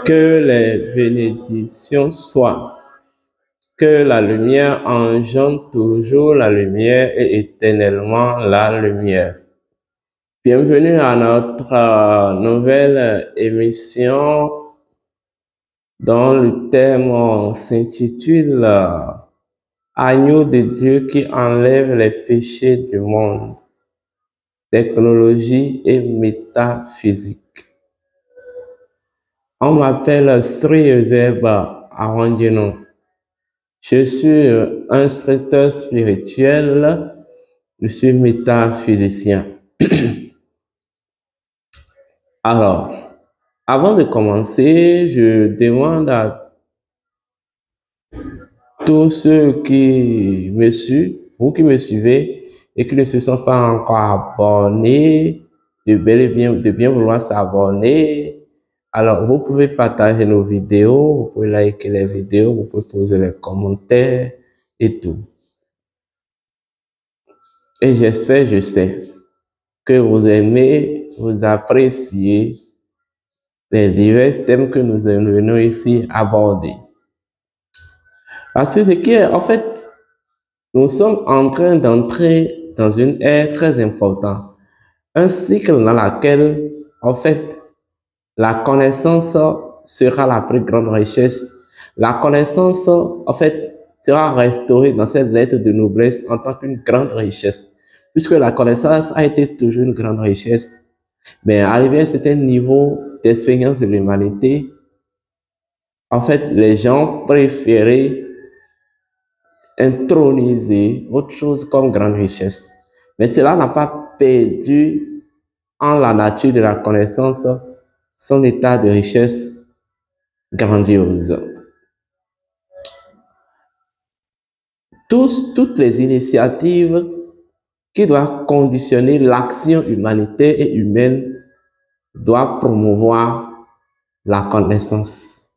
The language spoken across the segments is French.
Que les bénédictions soient, que la lumière engendre toujours la lumière et éternellement la lumière. Bienvenue à notre nouvelle émission dont le thème s'intitule Agneau de Dieu qui enlève les péchés du monde, technologie et métaphysique. On m'appelle Sri Euseb Arondino. Je suis un instructeur spirituel, je suis métaphysicien. Alors, avant de commencer, je demande à tous ceux qui me suivent, vous qui me suivez et qui ne se sont pas encore abonnés, de bien vouloir s'abonner. Alors, vous pouvez partager nos vidéos, vous pouvez liker les vidéos, vous pouvez poser les commentaires et tout. Et j'espère, je sais, que vous aimez, vous appréciez les divers thèmes que nous venons ici aborder. Parce que ce qui est, en fait, nous sommes en train d'entrer dans une ère très importante, un cycle dans lequel, en fait, la connaissance sera la plus grande richesse. La connaissance, en fait, sera restaurée dans cette lettre de noblesse en tant qu'une grande richesse. Puisque la connaissance a été toujours une grande richesse. Mais arrivé à un certain niveau d'expérience de l'humanité, en fait, les gens préféraient introniser autre chose comme grande richesse. Mais cela n'a pas perdu en la nature de la connaissance son état de richesse grandiose. Toutes les initiatives qui doivent conditionner l'action humanitaire et humaine doivent promouvoir la connaissance,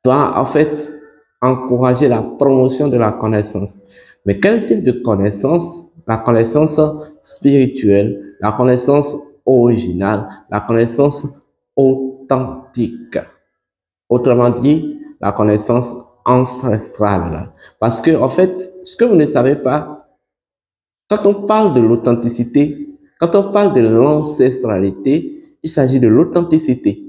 doivent en fait encourager la promotion de la connaissance. Mais quel type de connaissance? La connaissance spirituelle, la connaissance originale, la connaissance authentique. Autrement dit, la connaissance ancestrale. Parce que, en fait, ce que vous ne savez pas, quand on parle de l'authenticité, quand on parle de l'ancestralité, il s'agit de l'authenticité.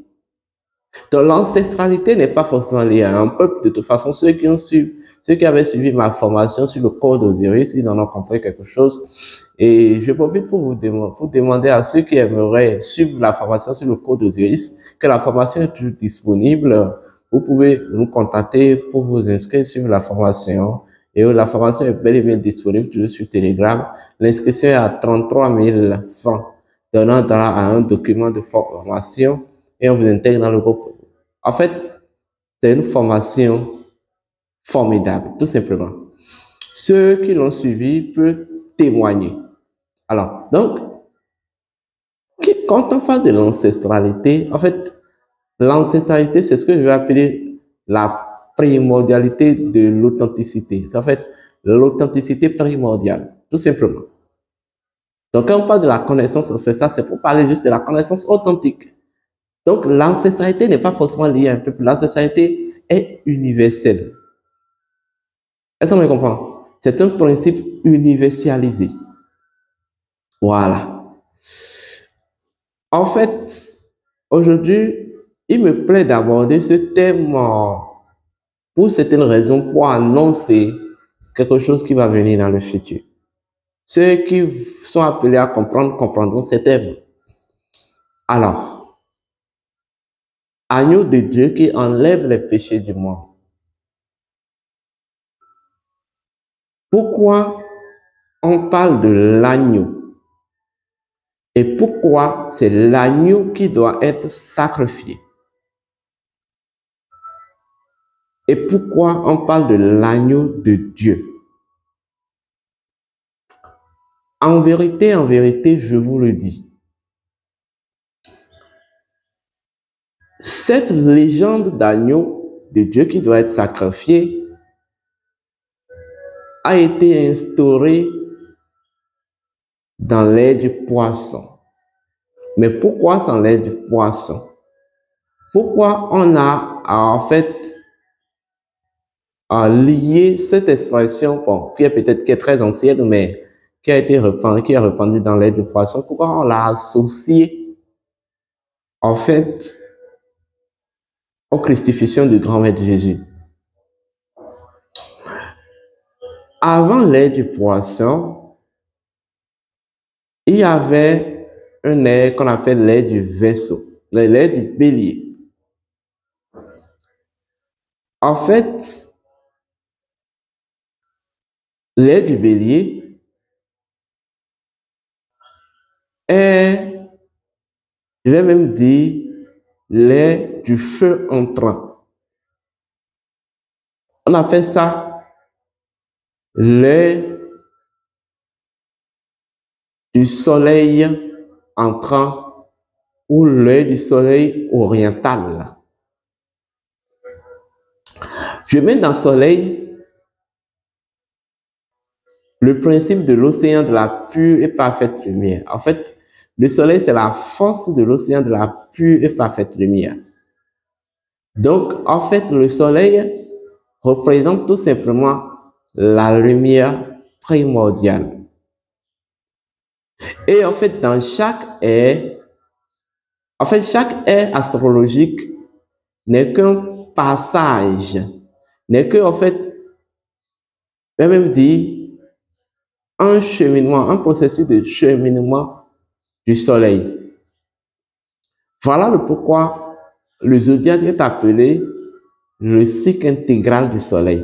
Donc, l'ancestralité n'est pas forcément liée à un peuple. De toute façon, ceux qui avaient suivi ma formation sur le code d'Osiris, ils en ont compris quelque chose. Et je profite pour demander à ceux qui aimeraient suivre la formation sur le code d'Osiris que la formation est toujours disponible. Vous pouvez nous contacter pour vous inscrire sur la formation. Et la formation est bel et bien disponible toujours sur Telegram. L'inscription est à 33 000 francs. donnant droit à un document de formation et on vous intègre dans le groupe. En fait, c'est une formation formidable, tout simplement. Ceux qui l'ont suivi peuvent témoigner. Alors, donc, quand on parle de l'ancestralité, en fait, l'ancestralité, c'est ce que je vais appeler la primordialité de l'authenticité. C'est en fait l'authenticité primordiale, tout simplement. Donc, quand on parle de la connaissance ancestrale, c'est pour parler juste de la connaissance authentique. Donc, l'ancestralité n'est pas forcément liée à un peuple. L'ancestralité est universelle. Est-ce qu'on me comprend? C'est un principe universalisé. Voilà. En fait, aujourd'hui, il me plaît d'aborder ce thème pour certaines raisons, pour annoncer quelque chose qui va venir dans le futur. Ceux qui sont appelés à comprendre, comprendront ces thèmes. Alors, agneau de Dieu qui enlève les péchés du monde. Pourquoi on parle de l'agneau? Et pourquoi c'est l'agneau qui doit être sacrifié? Et pourquoi on parle de l'agneau de Dieu? En vérité, je vous le dis, cette légende d'agneau de Dieu qui doit être sacrifié a été instaurée dans l'air du poisson. Mais pourquoi sans l'air du poisson? Pourquoi on a en fait lié cette expression, bon, qui est peut-être qui est très ancienne, mais qui a été répandue, qui est répandue dans l'air du poisson, pourquoi on l'a associé en fait aux crucifixions du grand maître Jésus? Avant l'air du poisson, il y avait un air qu'on appelle l'air du vaisseau, l'air du bélier. En fait, l'air du bélier est, je vais même dire, l'air du feu entrant. On appelle ça l'air du soleil entrant ou l'air du soleil oriental. Je mets dans le soleil le principe de l'océan de la pure et parfaite lumière. En fait, le soleil, c'est la force de l'océan de la pure et parfaite lumière. Donc, en fait, le soleil représente tout simplement la lumière primordiale. Et en fait, dans chaque ère, chaque ère astrologique n'est qu'un passage, n'est que, en fait, je vais même dire, un cheminement, un processus de cheminement du soleil. Voilà le pourquoi le zodiaque est appelé le cycle intégral du soleil.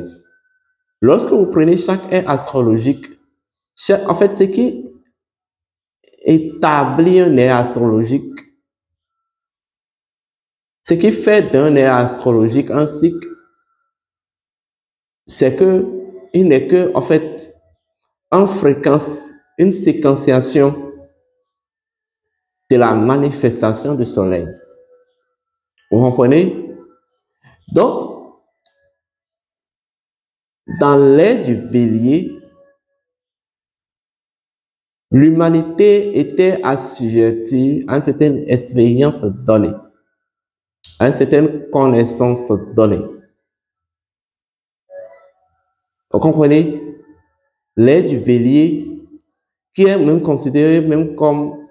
Lorsque vous prenez chaque ère astrologique, en fait, ce qui établit un ère astrologique, ce qui fait d'un ère astrologique un cycle, c'est que il n'est que, en fait, une séquenciation de la manifestation du soleil. Vous comprenez? Donc, dans l'ère du bélier, l'humanité était assujettie à une certaine expérience donnée, à une certaine connaissance donnée. Vous comprenez? L'ère du bélier, qui est même considérée même comme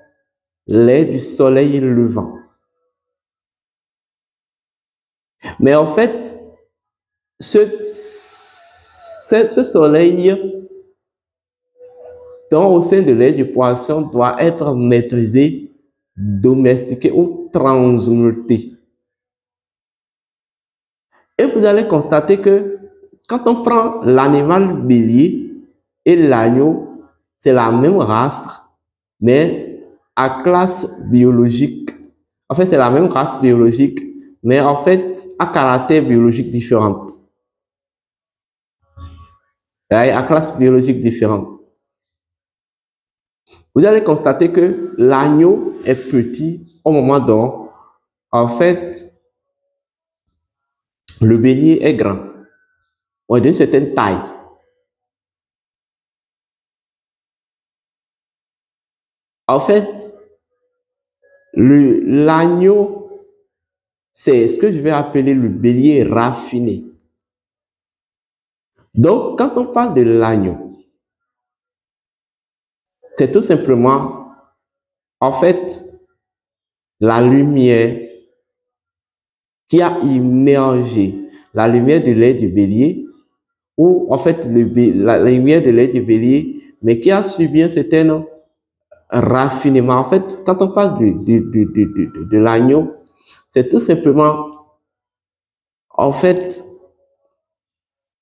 l'ère du soleil levant. Mais en fait, ce soleil, donc au sein de l'ère du poisson, doit être maîtrisé, domestiqué ou transmuté. Et vous allez constater que quand on prend l'animal bélier et l'agneau, c'est la même race, mais à classe biologique. En fait, c'est la même race biologique, mais en fait, à caractère biologique différente. À classe biologique différente. Vous allez constater que l'agneau est petit au moment dont, en fait, le bélier est grand, ou d'une certaine taille. En fait, l'agneau, c'est ce que je vais appeler le bélier raffiné. Donc, quand on parle de l'agneau, c'est tout simplement, en fait, la lumière qui a immergé la lumière de lait du bélier, ou en fait la lumière de lait du bélier, mais qui a subi un certain raffinement. En fait, quand on parle de l'agneau, c'est tout simplement, en fait,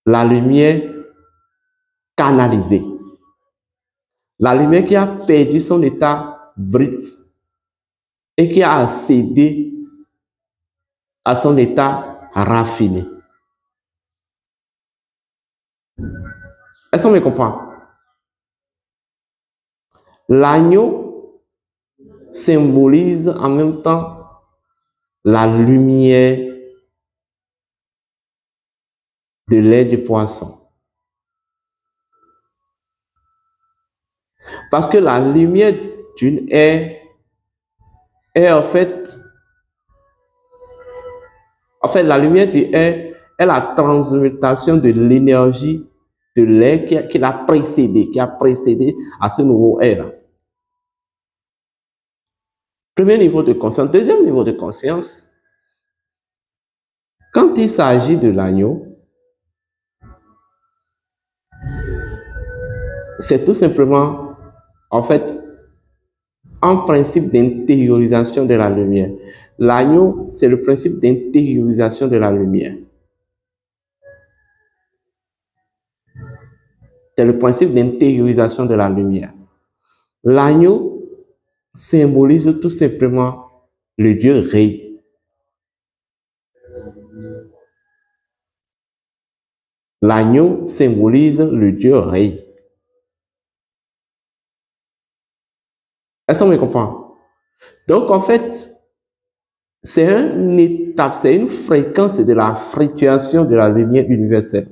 la lumière canalisée. La lumière qui a perdu son état brut et qui a accédé à son état raffiné. Est-ce qu'on me comprend? L'agneau symbolise en même temps la lumière de lait du poisson. Parce que la lumière d'une haie est en fait, la lumière du haie est la transmutation de l'énergie de lait qui l'a précédé, qui a précédé à ce nouveau haie-là. Premier niveau de conscience. Deuxième niveau de conscience, quand il s'agit de l'agneau, c'est tout simplement, en fait, un principe d'intériorisation de la lumière. L'agneau, c'est le principe d'intériorisation de la lumière. C'est le principe d'intériorisation de la lumière. L'agneau symbolise tout simplement le Dieu Ré. L'agneau symbolise le Dieu Ré. Est-ce qu'on me comprend? Donc, en fait, c'est une étape, c'est une fréquence de la fluctuation de la lumière universelle.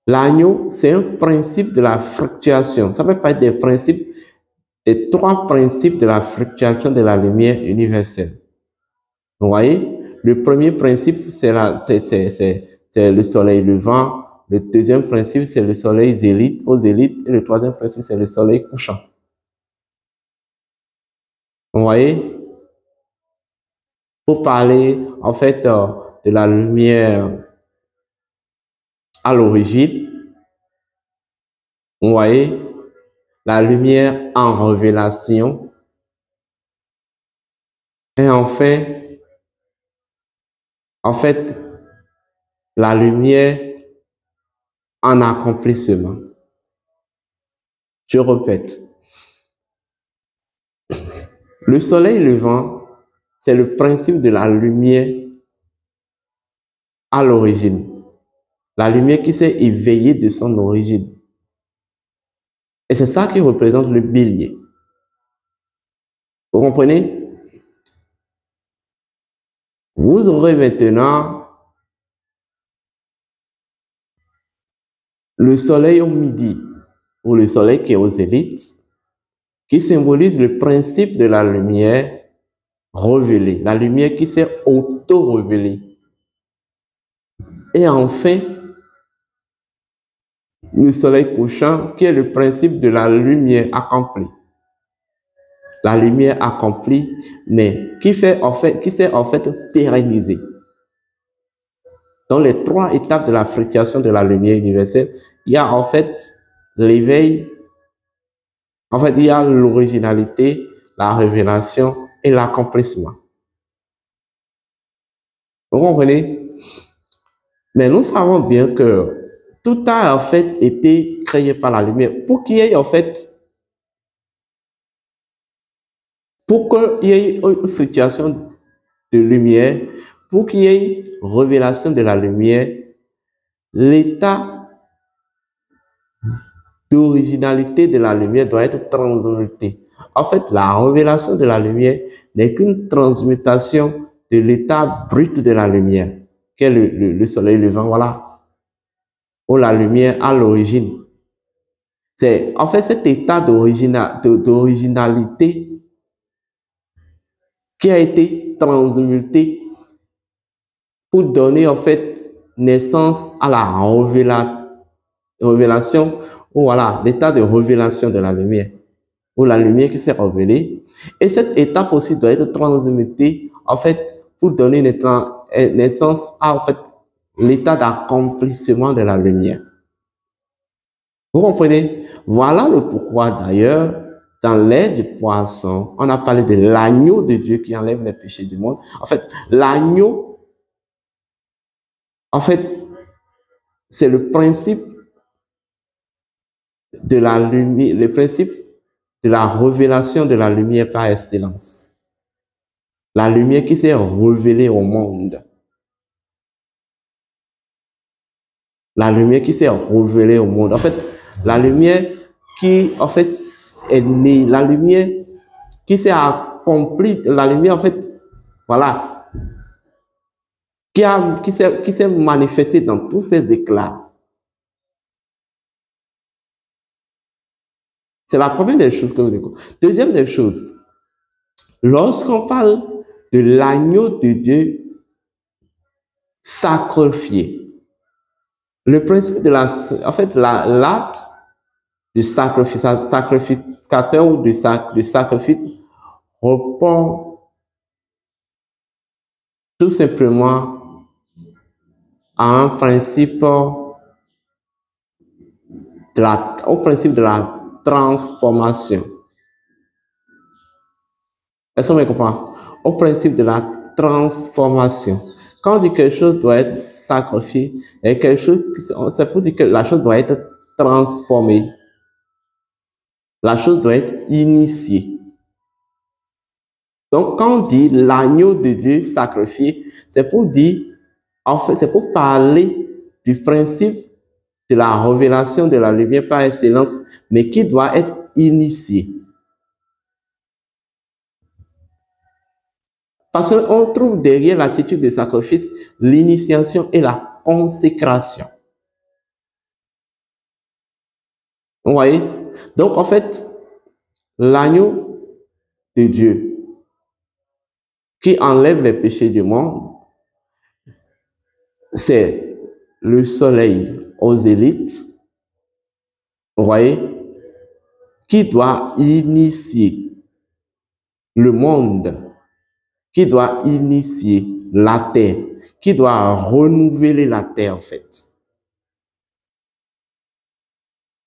L'agneau, c'est un principe de la fluctuation. Ça peut pas être des principes, des trois principes de la fluctuation de la lumière universelle. Vous voyez? Le premier principe, c'est le soleil levant. Le deuxième principe, c'est le soleil zélite, aux zélites. Et le troisième principe, c'est le soleil couchant. Vous voyez? Pour parler, en fait, de la lumière à l'origine, vous voyez, la lumière en révélation, et enfin, en fait, la lumière en accomplissement. Je répète, le soleil levant, c'est le principe de la lumière à l'origine. La lumière qui s'est éveillée de son origine. Et c'est ça qui représente le bélier. Vous comprenez? Vous aurez maintenant le soleil au midi, ou le soleil qui est aux zélites, qui symbolise le principe de la lumière révélée, la lumière qui s'est auto-révélée. Et enfin, le soleil couchant, qui est le principe de la lumière accomplie. La lumière accomplie, mais qui s'est en fait pérennisée. Dans les trois étapes de la fluctuation de la lumière universelle, il y a en fait l'éveil, en fait il y a l'originalité, la révélation et l'accomplissement. Vous comprenez? Mais nous savons bien que tout a en fait été créé par la lumière pour qu'il y ait en fait pour qu'il y ait une fluctuation de lumière, pour qu'il y ait révélation de la lumière, l'état d'originalité de la lumière doit être transmuté. En fait, la révélation de la lumière n'est qu'une transmutation de l'état brut de la lumière, qu'est le soleil levant, voilà, ou la lumière à l'origine. C'est en fait cet état d'originalité qui a été transmuté pour donner en fait naissance à la révélation, ou voilà, l'état de révélation de la lumière, ou la lumière qui s'est révélée. Et cet état aussi doit être transmuté en fait pour donner naissance à en fait l'état d'accomplissement de la lumière. Vous comprenez? Voilà le pourquoi d'ailleurs, dans l'air du poisson, on a parlé de l'agneau de Dieu qui enlève les péchés du monde. En fait, l'agneau, en fait, c'est le principe de la lumière, le principe de la révélation de la lumière par excellence. La lumière qui s'est révélée au monde. La lumière qui s'est révélée au monde. En fait, la lumière qui, en fait, est née. La lumière qui s'est accomplie. La lumière, en fait, voilà. Qui s'est manifestée dans tous ses éclats. C'est la première des choses que vous découvrez. Deuxième des choses, lorsqu'on parle de l'agneau de Dieu sacrifié, le principe de en fait, l'acte du sacrificateur ou du sacrifice répond tout simplement à un principe au principe de la transformation. Est-ce qu'on me comprend? Au principe de la transformation. Quand on dit que quelque chose doit être sacrifié, et quelque chose, c'est pour dire que la chose doit être transformée. La chose doit être initiée. Donc, quand on dit l'agneau de Dieu sacrifié, c'est pour dire, en fait, c'est pour parler du principe de la révélation de la lumière par excellence, mais qui doit être initié. Parce qu'on trouve derrière l'attitude de sacrifice l'initiation et la consécration. Vous voyez? Donc, en fait, l'agneau de Dieu qui enlève les péchés du monde, c'est le soleil aux élites, vous voyez, qui doit initier le monde, qui doit initier la terre, qui doit renouveler la terre en fait.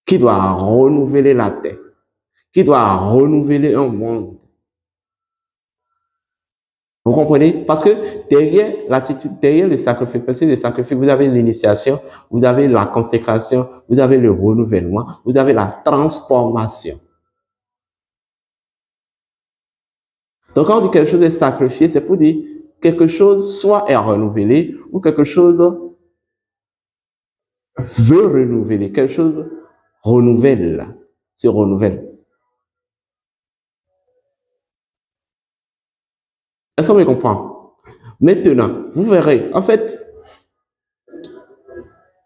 Qui doit renouveler la terre, qui doit renouveler un monde. Vous comprenez? Parce que derrière l'attitude, derrière le sacrifice, vous avez l'initiation, vous avez la consécration, vous avez le renouvellement, vous avez la transformation. Donc, quand on dit quelque chose est sacrifié, c'est pour dire quelque chose soit est renouvelé ou quelque chose veut renouveler, quelque chose renouvelle, se renouvelle. Est-ce qu'on me comprend? Maintenant, vous verrez, en fait,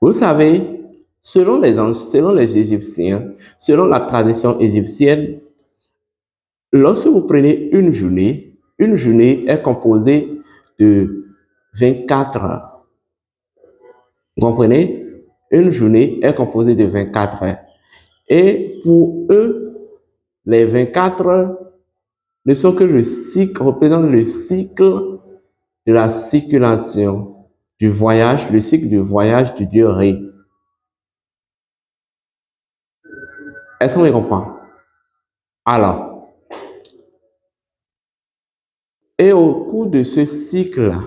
vous savez, selon les Égyptiens, selon la tradition égyptienne, lorsque vous prenez une journée est composée de 24 heures. Vous comprenez? Une journée est composée de 24 heures. Et pour eux, les 24 heures ne sont que le cycle, représentent le cycle de la circulation du voyage, le cycle du voyage du Dieu Ré. Est-ce qu'on me comprend? Alors, et au cours de ce cycle-là,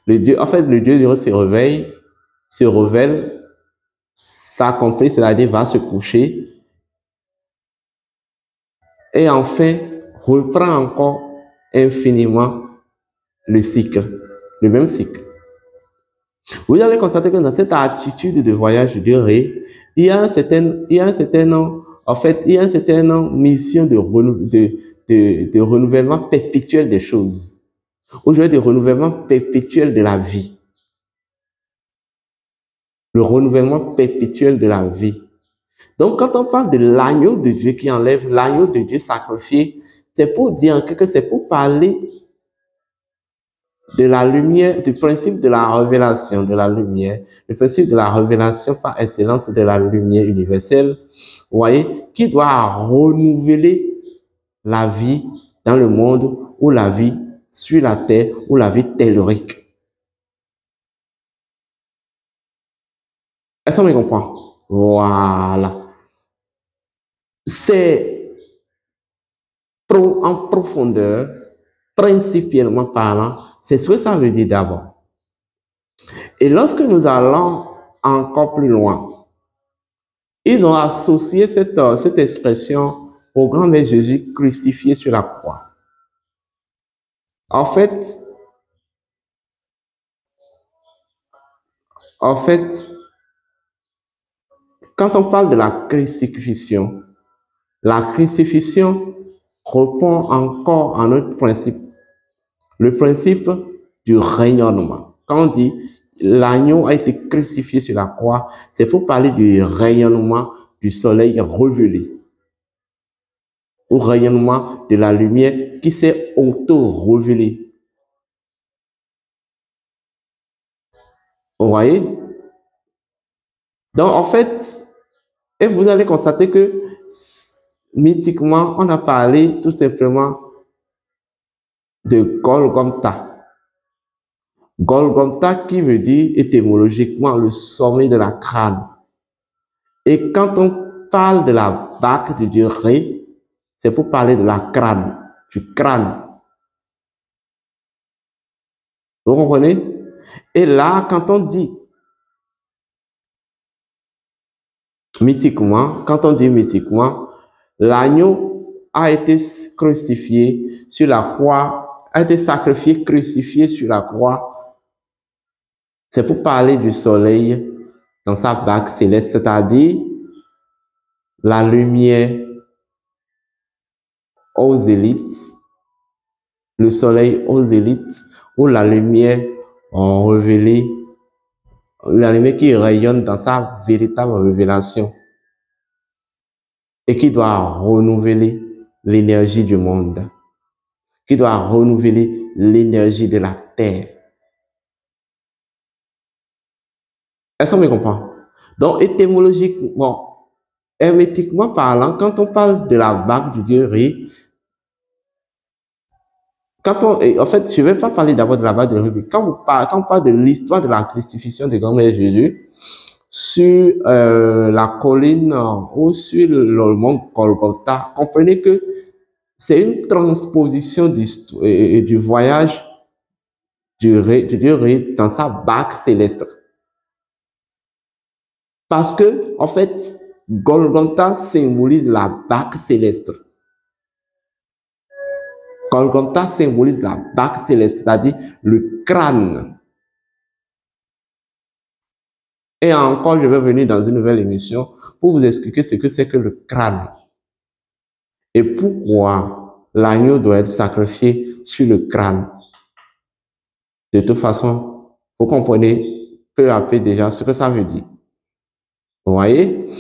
le Dieu, en fait, le Dieu Ré se révèle, s'accomplit, c'est-à-dire va se coucher. et enfin reprend encore infiniment le cycle, le même cycle. Vous allez constater que dans cette attitude de voyage de durée, il y a un certain, en fait, il y a une certaine mission de renouvellement perpétuel des choses. Aujourd'hui, de renouvellement perpétuel de la vie. Le renouvellement perpétuel de la vie. Donc, quand on parle de l'agneau de Dieu qui enlève, l'agneau de Dieu sacrifié, c'est pour dire que c'est pour parler de la lumière, du principe de la révélation de la lumière, le principe de la révélation par excellence de la lumière universelle, vous voyez, qui doit renouveler la vie dans le monde ou la vie sur la terre ou la vie tellurique. Est-ce qu'on me comprend? Voilà. C'est en profondeur, principalement parlant, c'est ce que ça veut dire d'abord. Et lorsque nous allons encore plus loin, ils ont associé cette expression au grand Maître Jésus crucifié sur la croix. En fait, quand on parle de la crucifixion répond encore à notre principe, le principe du rayonnement. Quand on dit l'agneau a été crucifié sur la croix, c'est pour parler du rayonnement du soleil révélé, au rayonnement de la lumière qui s'est auto-révélée. Vous voyez? Donc, en fait, et vous allez constater que mythiquement, on a parlé tout simplement de Golgotha. Golgotha qui veut dire étymologiquement le sommet de la crâne. Et quand on parle de la bague de Dieu Ré, c'est pour parler de la crâne, du crâne. Vous comprenez? Et là, quand on dit mythiquement, l'agneau a été crucifié sur la croix, a été sacrifié, crucifié sur la croix. C'est pour parler du soleil dans sa bague céleste, c'est-à-dire la lumière aux élites, le soleil aux élites, ou la lumière révélée, la lumière qui rayonne dans sa véritable révélation et qui doit renouveler l'énergie du monde, qui doit renouveler l'énergie de la terre. Est-ce qu'on me comprend? Donc, étymologiquement, hermétiquement parlant, quand on parle de la bague du Dieu Ré, en fait, je ne vais pas parler d'abord de la bague de Ré, quand on parle de l'histoire de la crucifixion de grand-mère Jésus, sur la colline ou sur le mont Golgotha, comprenez que c'est une transposition du voyage du Dieu Ré dans sa bague céleste. Parce que, en fait, Golgotha symbolise la bague céleste. Golgotha symbolise la bague céleste, c'est-à-dire le crâne. Et encore, je vais venir dans une nouvelle émission pour vous expliquer ce que c'est que le crâne. Et pourquoi l'agneau doit être sacrifié sur le crâne. De toute façon, vous comprenez peu à peu déjà ce que ça veut dire. Vous voyez?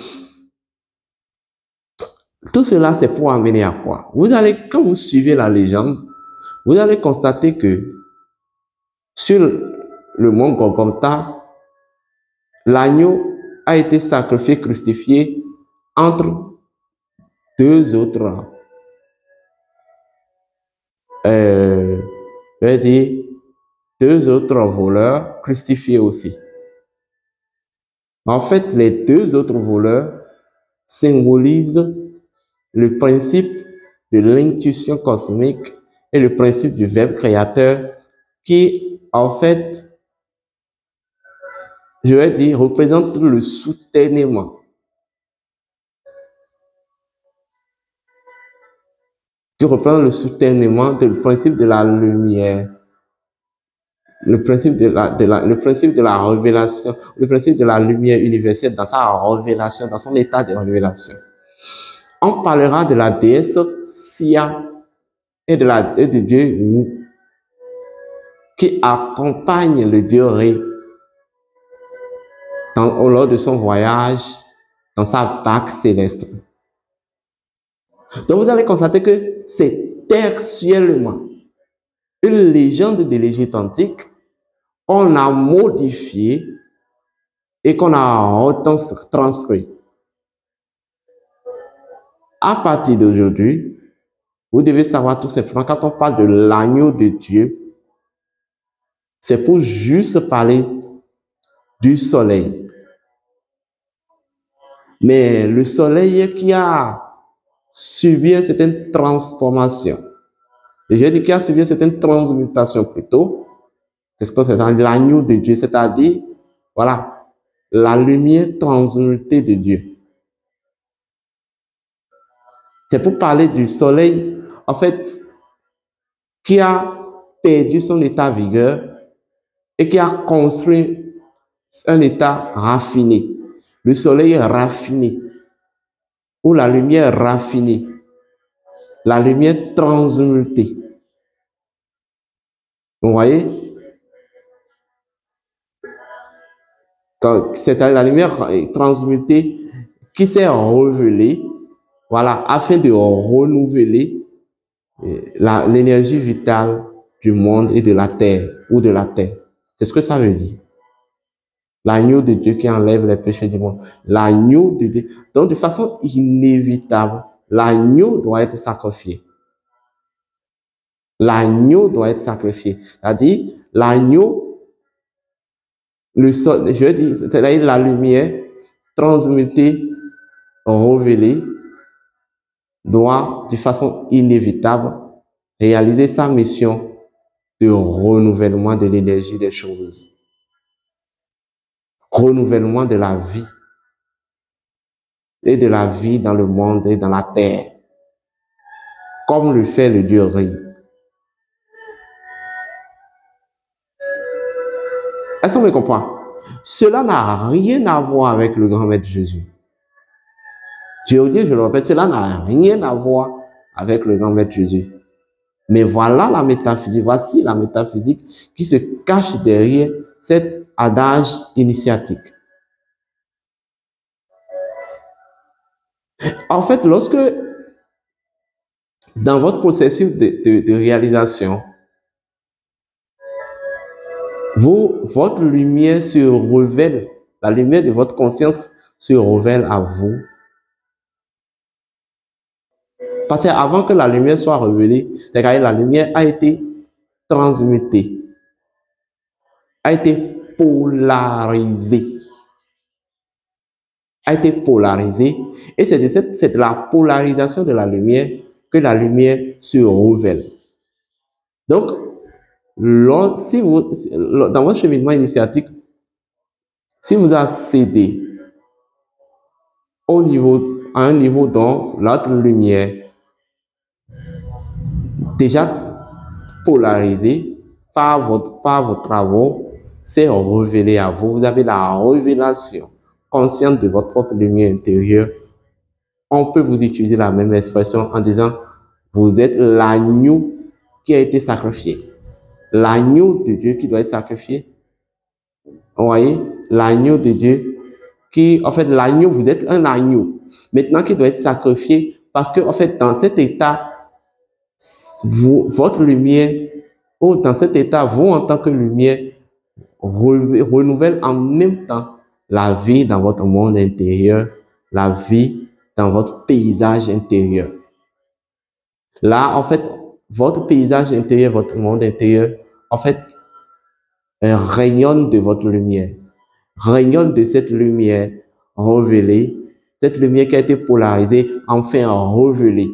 Tout cela, c'est pour amener à quoi? Quand vous suivez la légende, vous allez constater que sur le mont Golgotha, l'agneau a été sacrifié, crucifié entre deux autres, je vais dire, deux autres voleurs crucifiés aussi. En fait, les deux autres voleurs symbolisent le principe de l'intuition cosmique et le principe du Verbe créateur qui, en fait, je vais dire, représente le soutènement. qui reprend le soutènement du principe de la lumière, le principe de la révélation, le principe de la lumière universelle dans sa révélation, dans son état de révélation. On parlera de la déesse Sia et de Dieu Wu, qui accompagne le Dieu Ré lors de son voyage dans sa barque céleste. Donc vous allez constater que c'est textuellement une légende de l'Égypte antique qu'on a modifiée et qu'on a retranscrit. À partir d'aujourd'hui, vous devez savoir tout simplement, quand on parle de l'agneau de Dieu, c'est pour juste parler du soleil. Mais le soleil qui a subi une certaine transformation, et je dis qu'il a subi une certaine transmutation plutôt, c'est ce qu'on appelle l'agneau de Dieu, c'est-à-dire, voilà, la lumière transmutée de Dieu. C'est pour parler du soleil, en fait, qui a perdu son état vigueur et qui a construit un état raffiné. Le soleil est raffiné, ou la lumière raffinée, la lumière transmutée. Vous voyez? C'est la lumière transmutée qui s'est révélée, voilà, afin de renouveler l'énergie vitale du monde et de la terre, ou de la terre. C'est ce que ça veut dire. L'agneau de Dieu qui enlève les péchés du monde. L'agneau de Dieu. Donc, de façon inévitable, l'agneau doit être sacrifié. L'agneau doit être sacrifié. C'est-à-dire, l'agneau, le sol, je veux dire, c'est-à-dire la lumière transmutée, révélée, doit, de façon inévitable, réaliser sa mission de renouvellement de l'énergie des choses. Renouvellement de la vie. Et de la vie dans le monde et dans la terre. Comme le fait le Dieu Ré. Est-ce qu'on me comprend? Cela n'a rien à voir avec le grand maître Jésus. Je le répète, cela n'a rien à voir avec le grand maître Jésus. Mais voilà la métaphysique, voici la métaphysique qui se cache derrière cet adage initiatique. En fait, lorsque dans votre processus de réalisation, votre lumière se révèle, la lumière de votre conscience se révèle à vous. Parce qu'avant que la lumière soit révélée, c'est-à-dire la lumière a été transmutée, a été polarisée. A été polarisée. Et c'est de la polarisation de la lumière que la lumière se révèle. Donc, si vous, dans votre cheminement initiatique, si vous accédez à un niveau dont l'autre lumière déjà polarisée par vos travaux s'est révélée à vous, vous avez la révélation consciente de votre propre lumière intérieure. On peut vous utiliser la même expression en disant vous êtes l'agneau qui a été sacrifié. L'agneau de Dieu qui doit être sacrifié. Vous voyez? L'agneau de Dieu qui, en fait, l'agneau, vous êtes un agneau. Maintenant, qui doit être sacrifié parce que, en fait, dans cet état, votre lumière, ou dans cet état, vous, en tant que lumière, renouvelle en même temps la vie dans votre monde intérieur, la vie dans votre paysage intérieur. Là, en fait, votre paysage intérieur, votre monde intérieur, en fait, rayonne de votre lumière, rayonne de cette lumière révélée, cette lumière qui a été polarisée, enfin révélée.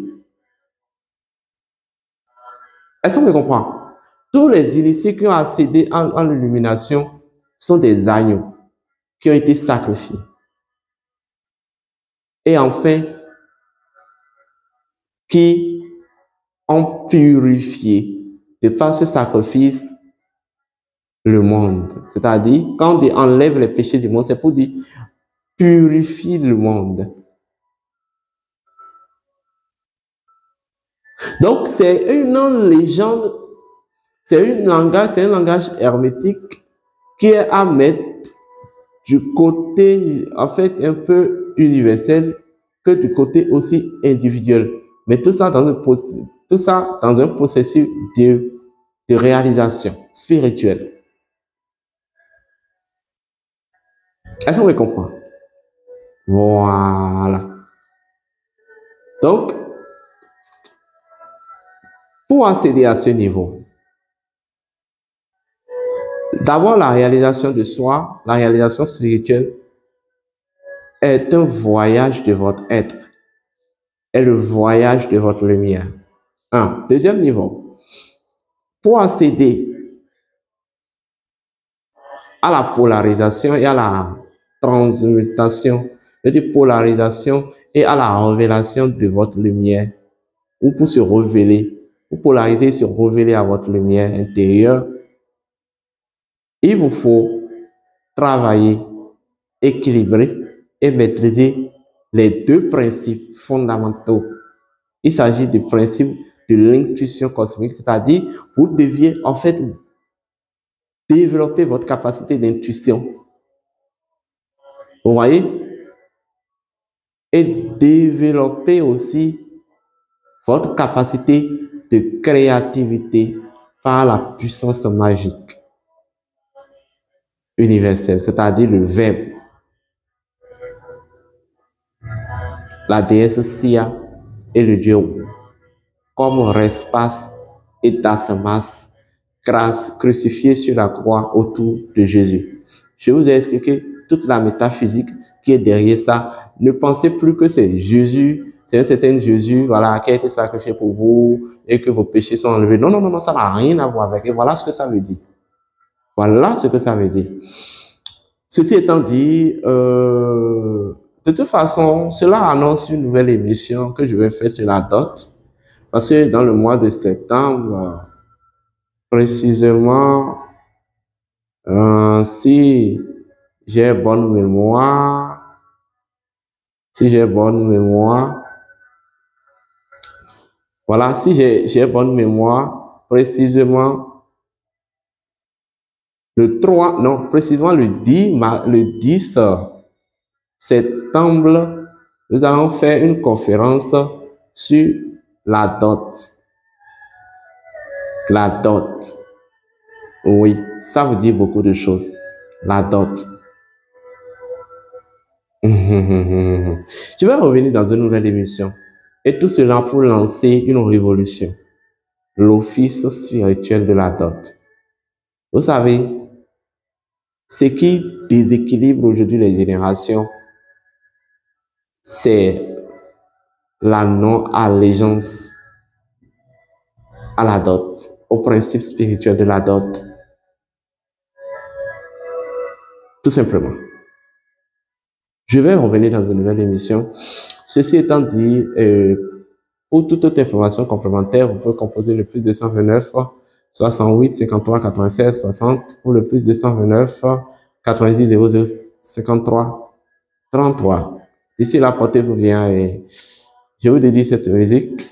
Est-ce qu'on me comprend? Tous les initiés qui ont accédé en l'illumination sont des agneaux qui ont été sacrifiés. Et enfin, qui purifier de par ce sacrifice le monde. C'est-à-dire, quand on enlève les péchés du monde, c'est pour dire purifie le monde. Donc, c'est une légende, c'est un langage hermétique qui est à mettre du côté, en fait, un peu universel que du côté aussi individuel. Mais tout ça dans un processus de réalisation spirituelle. Est-ce que vous comprenez? Voilà. Donc, pour accéder à ce niveau, d'abord la réalisation de soi, la réalisation spirituelle est un voyage de votre être, est le voyage de votre lumière. Deuxième niveau, pour accéder à la polarisation et à la transmutation, de polarisation et à la révélation de votre lumière, ou pour se révéler, pour polariser et se révéler à votre lumière intérieure, il vous faut travailler, équilibrer et maîtriser les deux principes fondamentaux. Il s'agit du principe de l'intuition cosmique, c'est-à-dire vous deviez en fait développer votre capacité d'intuition. Vous voyez? Et développer aussi votre capacité de créativité par la puissance magique universelle, c'est-à-dire le verbe. La déesse Sia et le dieu comme Respas et Dasmas, crucifiés sur la croix autour de Jésus. Je vous ai expliqué toute la métaphysique qui est derrière ça. Ne pensez plus que c'est Jésus, c'est un certain Jésus, voilà, qui a été sacrifié pour vous et que vos péchés sont enlevés. Non, non, non, non, ça n'a rien à voir avec. Et voilà ce que ça veut dire. Voilà ce que ça veut dire. Ceci étant dit, de toute façon, cela annonce une nouvelle émission que je vais faire sur la dot. Parce que dans le mois de septembre, précisément, si j'ai bonne mémoire, voilà, si j'ai bonne mémoire, précisément le 3, non, précisément le 10 septembre, nous allons faire une conférence sur la dot. La dot. Oui, ça veut dire beaucoup de choses. La dot. Je vais revenir dans une nouvelle émission. Et tout cela pour lancer une révolution. L'office spirituel de la dot. Vous savez, ce qui déséquilibre aujourd'hui les générations, c'est la non-allégeance à la dot, au principe spirituel de la dot. Tout simplement. Je vais revenir dans une nouvelle émission. Ceci étant dit, pour toute autre information complémentaire, vous pouvez composer le plus 229 68 53 96 60 ou le plus 229 90 00 53 33. D'ici là, portez-vous bien et je vous dédie cette musique.